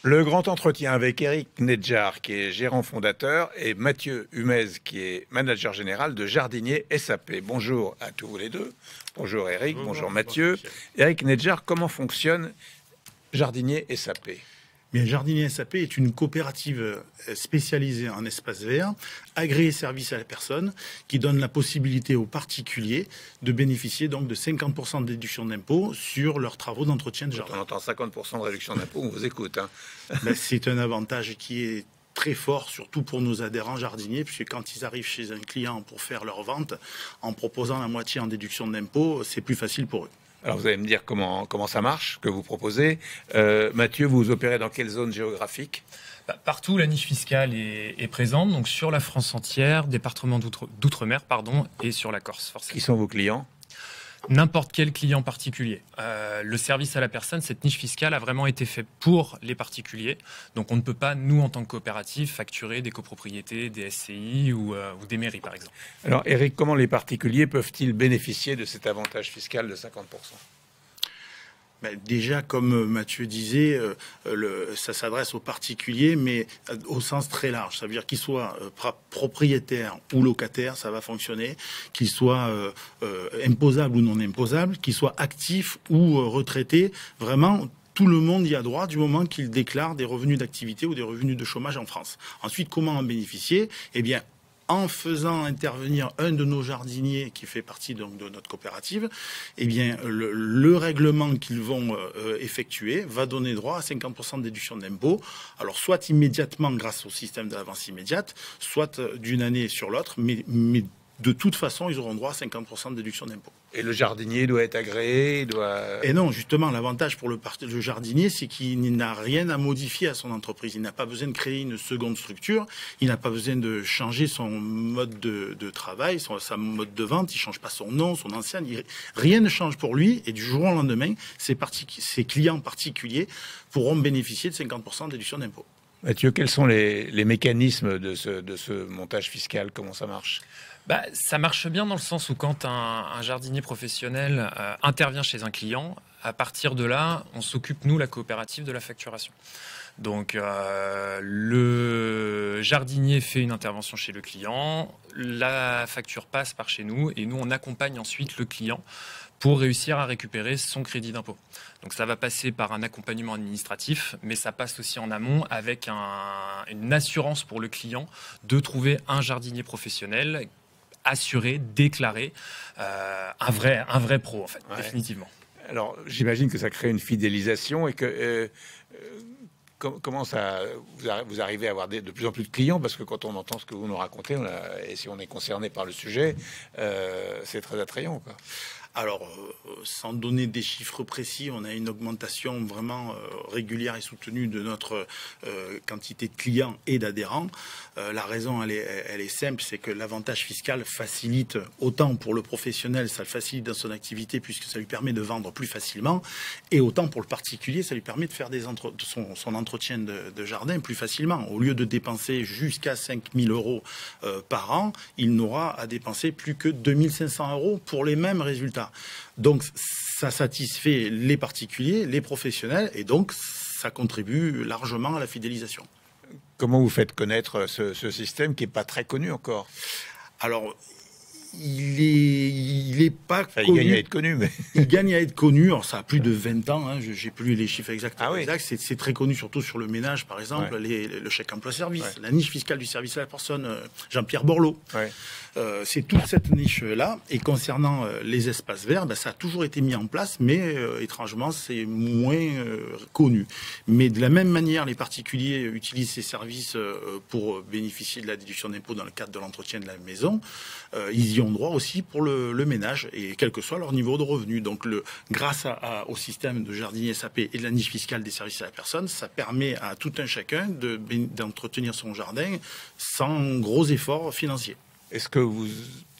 Le grand entretien avec Eric Nedjar, qui est gérant fondateur, et Mathieu Humez, qui est manager général de Jardinier SAP. Bonjour à tous les deux. Bonjour Eric, bonjour Mathieu. Eric Nedjar, comment fonctionne Jardinier SAP ? Bien, Jardinier SAP est une coopérative spécialisée en espaces verts, agréée service à la personne, qui donne la possibilité aux particuliers de bénéficier donc de 50% de déduction d'impôt sur leurs travaux d'entretien de jardin. On entend 50% de réduction d'impôt, on vous écoute. Ben, c'est un avantage qui est très fort, surtout pour nos adhérents jardiniers, puisque quand ils arrivent chez un client pour faire leur vente, en proposant la moitié en déduction d'impôt, c'est plus facile pour eux. Alors vous allez me dire comment ça marche, que vous proposez. Mathieu, vous opérez dans quelle zone géographique ? Partout, la niche fiscale est présente, donc sur la France entière, département d'outre-mer, et sur la Corse, forcément. Qui sont vos clients ? N'importe quel client particulier. Le service à la personne, cette niche fiscale a vraiment été fait pour les particuliers. Donc on ne peut pas, nous, en tant que coopérative, facturer des copropriétés, des SCI ou des mairies, par exemple. Alors Eric, comment les particuliers peuvent-ils bénéficier de cet avantage fiscal de 50%? Ben déjà, comme Mathieu disait, ça s'adresse aux particuliers, mais au sens très large. Ça veut dire qu'ils soient propriétaires ou locataires, ça va fonctionner. Qu'ils soient imposables ou non imposables, qu'ils soient actifs ou retraités. Vraiment, tout le monde y a droit du moment qu'il déclare des revenus d'activité ou des revenus de chômage en France. Ensuite, comment en bénéficier ? Eh bien, en faisant intervenir un de nos jardiniers qui fait partie donc de notre coopérative, eh bien le règlement qu'ils vont effectuer va donner droit à 50% de déduction d'impôt. Alors soit immédiatement grâce au système de l'avance immédiate, soit d'une année sur l'autre, mais de toute façon, ils auront droit à 50% de déduction d'impôt. Et le jardinier doit être agréé, Et non, justement, l'avantage pour le jardinier, c'est qu'il n'a rien à modifier à son entreprise. Il n'a pas besoin de créer une seconde structure. Il n'a pas besoin de changer son mode de travail, sa mode de vente. Il ne change pas son nom, son ancien. Rien ne change pour lui. Et du jour au lendemain, ses clients particuliers pourront bénéficier de 50% de déduction d'impôt. Mathieu, quels sont les mécanismes de ce montage fiscal ? Comment ça marche ? Ça marche bien dans le sens où quand un jardinier professionnel intervient chez un client, à partir de là, on s'occupe, nous, la coopérative, de la facturation. Donc, le jardinier fait une intervention chez le client, la facture passe par chez nous et nous, on accompagne ensuite le client pour réussir à récupérer son crédit d'impôt. Donc ça va passer par un accompagnement administratif, mais ça passe aussi en amont avec une assurance pour le client de trouver un jardinier professionnel assuré, déclaré, un vrai pro en fait, ouais. Définitivement. Alors j'imagine que ça crée une fidélisation et que comment ça vous arrivez à avoir de plus en plus de clients, parce que quand on entend ce que vous nous racontez, et si on est concerné par le sujet, c'est très attrayant, quoi. Alors, sans donner des chiffres précis, on a une augmentation vraiment régulière et soutenue de notre quantité de clients et d'adhérents. La raison, elle est simple, c'est que l'avantage fiscal facilite autant pour le professionnel, ça le facilite dans son activité puisque ça lui permet de vendre plus facilement, et autant pour le particulier, ça lui permet de faire son entretien de jardin plus facilement. Au lieu de dépenser jusqu'à 5 000 euros par an, il n'aura à dépenser plus que 2 500 euros pour les mêmes résultats. Donc ça satisfait les particuliers, les professionnels, et donc ça contribue largement à la fidélisation. Comment vous faites connaître ce système qui n'est pas très connu encore ? Alors, il est pas connu. Il gagne à être connu, mais... Il gagne à être connu. Alors, ça a plus de 20 ans. Hein, j'ai plus les chiffres exacts. Ah oui. C'est très connu, surtout sur le ménage, par exemple, ouais. Le chèque emploi-service, ouais. La niche fiscale du service à la personne, Jean-Pierre Borloo. Ouais. C'est toute cette niche-là. Et concernant les espaces verts, ça a toujours été mis en place, mais étrangement, c'est moins connu. Mais de la même manière, les particuliers utilisent ces services pour bénéficier de la déduction d'impôt dans le cadre de l'entretien de la maison. Ils y ont droit aussi pour le ménage, et quel que soit leur niveau de revenu. Donc, grâce au système de Jardinier SAP et de la niche fiscale des services à la personne, ça permet à tout un chacun d'entretenir son jardin sans gros efforts financiers. Est-ce que vous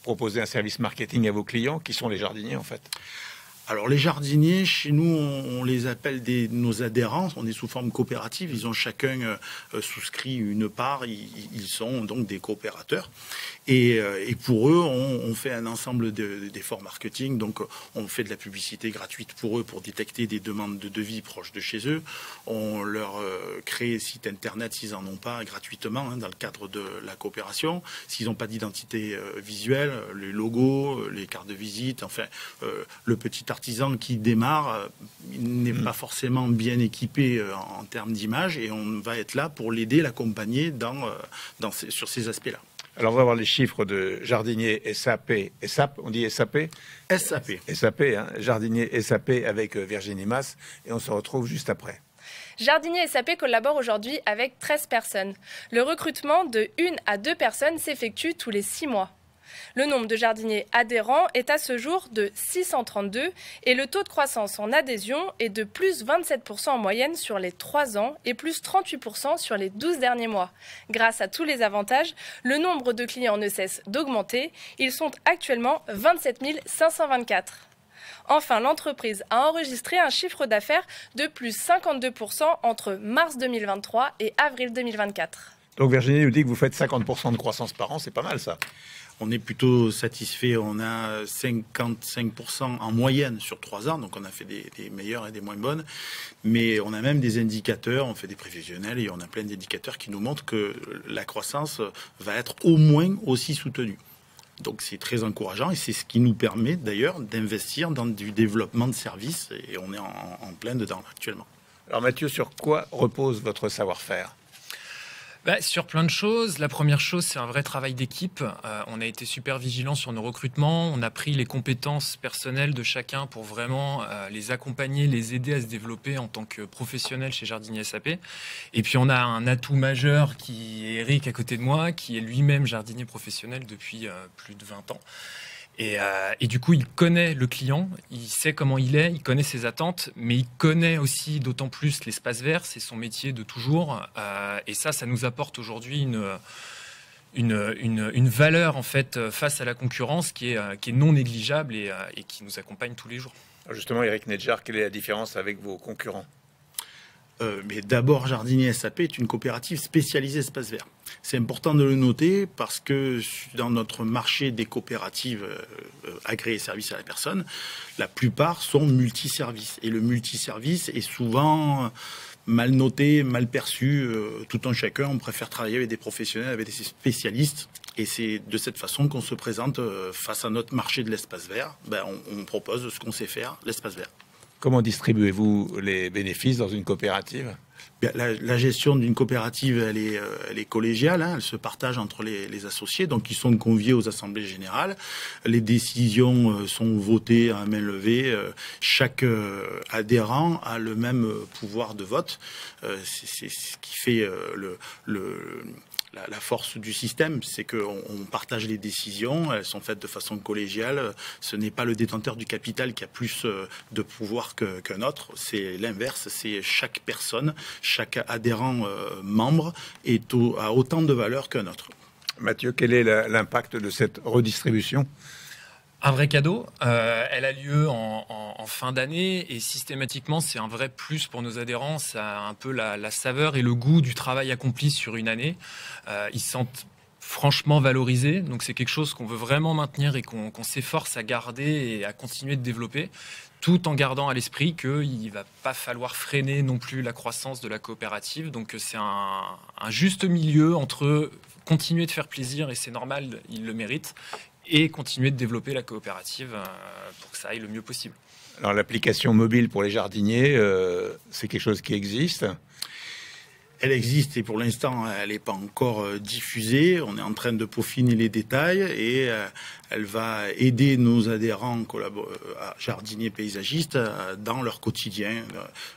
proposez un service marketing à vos clients, qui sont les jardiniers en fait ? Alors les jardiniers, chez nous, on les appelle nos adhérents. On est sous forme coopérative. Ils ont chacun souscrit une part. Ils sont donc des coopérateurs. Et pour eux, on fait un ensemble d'efforts marketing. Donc on fait de la publicité gratuite pour eux pour détecter des demandes de devis proches de chez eux. On leur crée site internet s'ils n'en ont pas gratuitement dans le cadre de la coopération. S'ils n'ont pas d'identité visuelle, les logos, les cartes de visite, enfin le petit artisan qui démarre n'est pas forcément bien équipé en termes d'image, et on va être là pour l'aider, l'accompagner sur ces aspects-là. Alors on va voir les chiffres de jardinier SAP, on dit SAP SAP, hein, jardinier SAP avec Virginie Mas, et on se retrouve juste après. Jardinier SAP collabore aujourd'hui avec 13 personnes. Le recrutement de 1 à 2 personnes s'effectue tous les 6 mois. Le nombre de jardiniers adhérents est à ce jour de 632 et le taux de croissance en adhésion est de plus 27% en moyenne sur les 3 ans et plus 38% sur les 12 derniers mois. Grâce à tous les avantages, le nombre de clients ne cesse d'augmenter. Ils sont actuellement 27 524. Enfin, l'entreprise a enregistré un chiffre d'affaires de plus 52% entre mars 2023 et avril 2024. Donc Virginie nous dit que vous faites 50% de croissance par an, c'est pas mal ça. On est plutôt satisfait, on a 55% en moyenne sur 3 ans, donc on a fait des meilleures et des moins bonnes, mais on a même des indicateurs, on fait des prévisionnels et on a plein d'indicateurs qui nous montrent que la croissance va être au moins aussi soutenue. Donc c'est très encourageant et c'est ce qui nous permet d'ailleurs d'investir dans du développement de services, et on est en plein dedans actuellement. Alors Mathieu, sur quoi repose votre savoir-faire ? Sur plein de choses. La première chose, c'est un vrai travail d'équipe. On a été super vigilants sur nos recrutements. On a pris les compétences personnelles de chacun pour vraiment les accompagner, les aider à se développer en tant que professionnels chez Jardinier SAP. Et puis, on a un atout majeur qui est Eric à côté de moi, qui est lui-même jardinier professionnel depuis plus de 20 ans. Et du coup, il connaît le client, il sait comment il est, il connaît ses attentes, mais il connaît aussi d'autant plus l'espace vert, c'est son métier de toujours. Et ça nous apporte aujourd'hui une valeur en fait face à la concurrence qui est non négligeable et qui nous accompagne tous les jours. Alors justement, Eric Nedjar, quelle est la différence avec vos concurrents ? Mais d'abord, Jardinier SAP est une coopérative spécialisée espace vert. C'est important de le noter parce que dans notre marché des coopératives agréées services à la personne, la plupart sont multiservices. Et le multiservice est souvent mal noté, mal perçu. Tout un chacun, on préfère travailler avec des professionnels, avec des spécialistes. Et c'est de cette façon qu'on se présente face à notre marché de l'espace vert. On propose ce qu'on sait faire, l'espace vert. Comment distribuez-vous les bénéfices dans une coopérative ? La gestion d'une coopérative, elle est collégiale, hein, elle se partage entre les associés, donc ils sont conviés aux assemblées générales. Les décisions sont votées à main levée. Chaque adhérent a le même pouvoir de vote. C'est ce qui fait la force du système, c'est qu'on partage les décisions, elles sont faites de façon collégiale. Ce n'est pas le détenteur du capital qui a plus de pouvoir qu'un autre, c'est l'inverse, c'est chaque personne, chaque adhérent membre a autant de valeur qu'un autre. Mathieu, quel est l'impact de cette redistribution ? Un vrai cadeau. Elle a lieu en fin d'année et systématiquement, c'est un vrai plus pour nos adhérents. Ça a un peu la saveur et le goût du travail accompli sur une année. Ils se sentent franchement valorisés. Donc, c'est quelque chose qu'on veut vraiment maintenir et qu'on s'efforce à garder et à continuer de développer, tout en gardant à l'esprit qu'il ne va pas falloir freiner non plus la croissance de la coopérative. Donc, c'est un juste milieu entre continuer de faire plaisir, et c'est normal, ils le méritent, et continuer de développer la coopérative pour que ça aille le mieux possible. Alors l'application mobile pour les jardiniers, c'est quelque chose qui existe ? Elle existe et pour l'instant, elle n'est pas encore diffusée. On est en train de peaufiner les détails et elle va aider nos adhérents jardiniers paysagistes dans leur quotidien,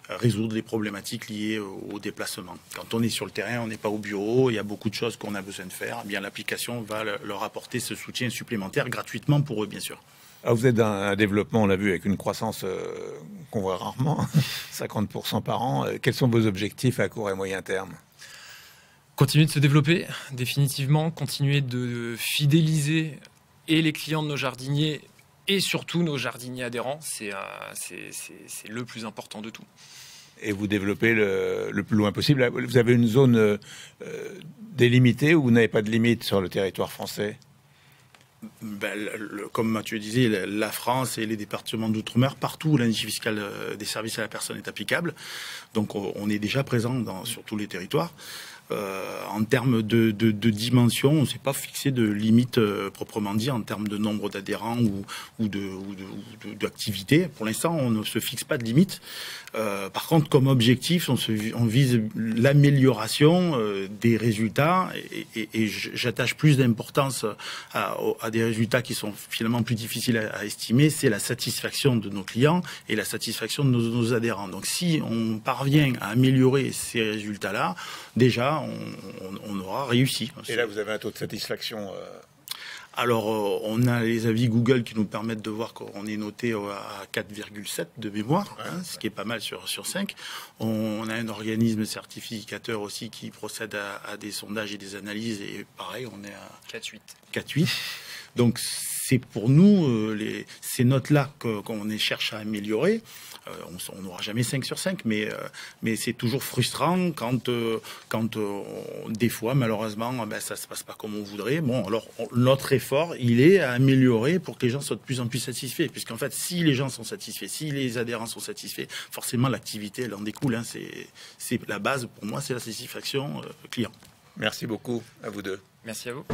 à résoudre les problématiques liées au déplacement. Quand on est sur le terrain, on n'est pas au bureau, il y a beaucoup de choses qu'on a besoin de faire. Eh bien, l'application va leur apporter ce soutien supplémentaire gratuitement pour eux, bien sûr. Alors vous êtes dans un développement, on l'a vu, avec une croissance qu'on voit rarement, 50% par an. Quels sont vos objectifs à court et moyen terme ? Continuer de se développer, définitivement. Continuer de fidéliser et les clients de nos jardiniers et surtout nos jardiniers adhérents. C'est le plus important de tout. Et vous développez le plus loin possible. Vous avez une zone délimitée ou vous n'avez pas de limite sur le territoire français? Comme Mathieu disait, la France et les départements d'outre-mer, partout où l'indice fiscal des services à la personne est applicable. Donc on est déjà présent sur tous les territoires. En termes de dimension, on ne s'est pas fixé de limite proprement dit en termes de nombre d'adhérents ou d'activités. Pour l'instant, on ne se fixe pas de limite. Par contre, comme objectif, on vise l'amélioration des résultats et j'attache plus d'importance à des résultats qui sont finalement plus difficiles à estimer. C'est la satisfaction de nos clients et la satisfaction de nos adhérents. Donc, si on parvient à améliorer ces résultats-là, déjà, on aura réussi. Et là, vous avez un taux de satisfaction Alors, on a les avis Google qui nous permettent de voir qu'on est noté à 4,7 de mémoire, ce qui est pas mal sur 5. On a un organisme certificateur aussi qui procède à des sondages et des analyses, et pareil, on est à 4,8. Donc, c'est pour nous, ces notes-là qu'on cherche à améliorer. On n'aura jamais 5 sur 5, mais c'est toujours frustrant quand des fois, malheureusement, ça se passe pas comme on voudrait. Bon, alors notre effort, il est à améliorer pour que les gens soient de plus en plus satisfaits. Puisqu'en fait, si les gens sont satisfaits, si les adhérents sont satisfaits, forcément l'activité, elle en découle. C'est la base, pour moi, c'est la satisfaction client. Merci beaucoup à vous deux. Merci à vous.